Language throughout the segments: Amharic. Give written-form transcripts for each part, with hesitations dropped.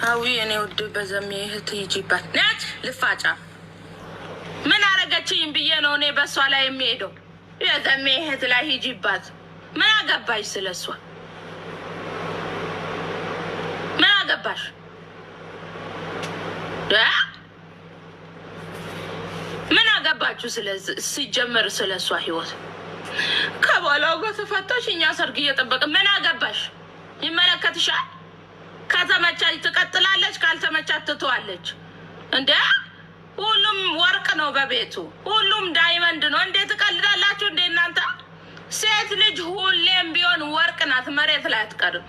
አዊ እኔ ውድ በዘሜ እህት ይጂባት ነች ልፋጫ ምን አረገችኝ ብዬ ነው እኔ በሷ ላይ የሚሄደው። የዘሜ እህት ላይ ሂጂባት። ምን አገባሽ ስለሷ? ምን አገባሽ? ምን አገባችሁ? ስለዚህ ሲጀመር ስለሷ ህይወት ከባላው ጋር ተፈታሽ፣ እኛ ሰርግ እየጠበቅን ምን አገባሽ? ይመለከትሻል። ከተመቻች ትቀጥላለች፣ ካልተመቻት ትተዋለች። እንዴ ሁሉም ወርቅ ነው በቤቱ፣ ሁሉም ዳይመንድ ነው። እንዴት ትቀልዳላችሁ እንዴ እናንተ? ሴት ልጅ ሁሌም ቢሆን ወርቅ ናት፣ መሬት ላይ አትቀርም።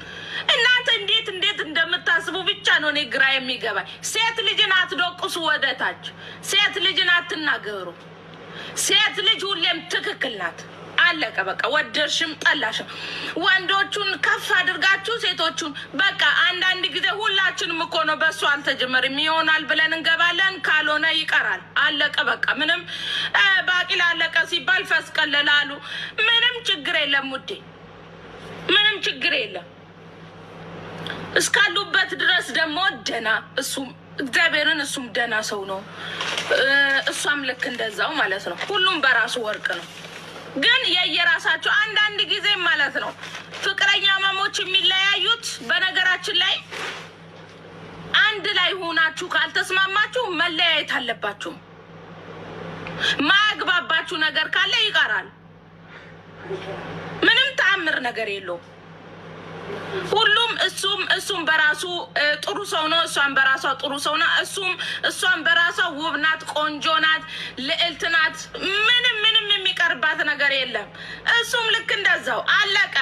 እናንተ እንዴት እንደምታስቡ ብቻ ነው እኔ ግራ የሚገባኝ። ሴት ልጅን አትዶቅሱ ወደታች፣ ሴት ልጅን አትናገሩ። ሴት ልጅ ሁሌም ትክክል ናት። አለቀ በቃ። ወደድሽም ጠላሽም ወንዶቹን ከፍ አድርጋችሁ ሴቶቹን በቃ። አንዳንድ ጊዜ ሁላችንም እኮ ነው በእሱ አልተጀመርም ይሆናል ብለን እንገባለን፣ ካልሆነ ይቀራል። አለቀ በቃ። ምንም ባቂላ አለቀ ሲባል ፈስቀለላሉ። ምንም ችግር የለም ውዴ፣ ምንም ችግር የለም። እስካሉበት ድረስ ደግሞ ደና እሱም እግዚአብሔርን እሱም ደና ሰው ነው፣ እሷም ልክ እንደዛው ማለት ነው። ሁሉም በራሱ ወርቅ ነው። ግን የየራሳቸው አንዳንድ ጊዜ ማለት ነው ፍቅረኛ ማሞች የሚለያዩት በነገራችን ላይ አንድ ላይ ሆናችሁ ካልተስማማችሁ መለያየት አለባችሁ። ማያግባባችሁ ነገር ካለ ይቀራል። ምንም ተአምር ነገር የለውም። ሁሉም እሱም በራሱ ጥሩ ሰው ነው፣ እሷም በራሷ ጥሩ ሰው ናት። እሷም በራሷ ውብ ናት፣ ቆንጆ ናት፣ ልዕልት ናት። ምንም የሚቀርባት ነገር የለም። እሱም ልክ እንደዛው አለቀ።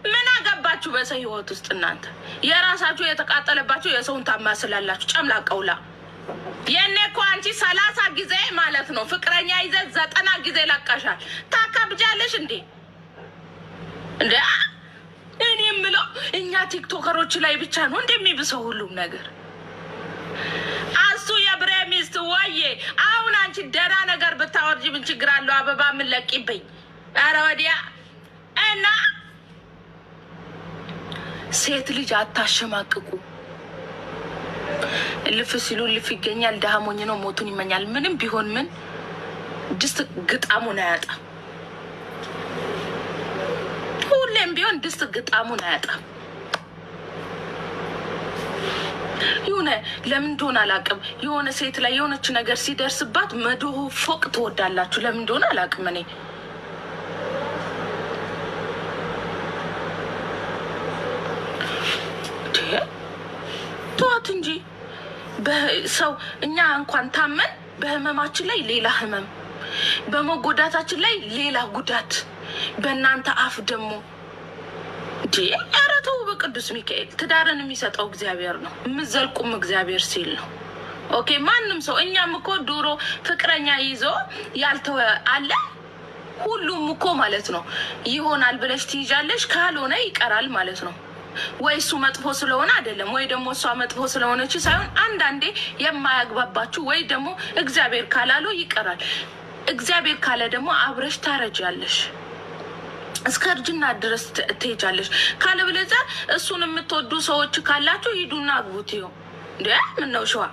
ምን አገባችሁ በሰው ህይወት ውስጥ እናንተ? የራሳችሁ የተቃጠለባችሁ የሰውን ታማስላላችሁ። ጨምላቀውላ የኔ እኮ አንቺ 30 ጊዜ ማለት ነው ፍቅረኛ ይዘት 90 ጊዜ ለቀሻል። ታካብጃለሽ እንዴ? እንዴ እኔ የምለው እኛ ቲክቶከሮች ላይ ብቻ ነው እንደሚብሰው ሁሉም ነገር። አሱ የብሬ ሚስት ወዬ፣ አሁን አንቺ ደህና ነገር ብታወርጂ ምን ችግር አለው? አበባ ምን ለቂብኝ? ኧረ ወዲያ እና ሴት ልጅ አታሸማቅቁ። ልፍ ሲሉ ልፍ ይገኛል። ደሃ ሞኝ ነው ሞቱን ይመኛል። ምንም ቢሆን ምን ድስት ግጣሙን አያጣም። ሁሌም ቢሆን ድስት ግጣሙን አያጣም። የሆነ ለምን እንደሆነ አላውቅም። የሆነ ሴት ላይ የሆነች ነገር ሲደርስባት መዶሁ ፎቅ ትወዳላችሁ። ለምን እንደሆነ አላውቅም። እኔ ተዋት እንጂ በሰው እኛ እንኳን ታመን በህመማችን ላይ ሌላ ህመም፣ በመጎዳታችን ላይ ሌላ ጉዳት። በእናንተ አፍ ደግሞ ኧረ ተው በቅዱስ ሚካኤል። ትዳርን የሚሰጠው እግዚአብሔር ነው፣ የምዘልቁም እግዚአብሔር ሲል ነው። ኦኬ ማንም ሰው እኛም እኮ ድሮ ፍቅረኛ ይዞ ያልተወ አለ። ሁሉም እኮ ማለት ነው ይሆናል ብለሽ ትይዣለሽ፣ ካልሆነ ይቀራል ማለት ነው። ወይ እሱ መጥፎ ስለሆነ አይደለም፣ ወይ ደግሞ እሷ መጥፎ ስለሆነች ሳይሆን አንዳንዴ የማያግባባችሁ ወይ ደግሞ እግዚአብሔር ካላለው ይቀራል። እግዚአብሔር ካለ ደግሞ አብረሽ ታረጃለሽ፣ እስከ እርጅና ድረስ ትሄጃለሽ። ካለበለዚያ እሱን የምትወዱ ሰዎች ካላችሁ ሂዱና አግቡት። ይኸው እንዴ ምን ነው ሸዋ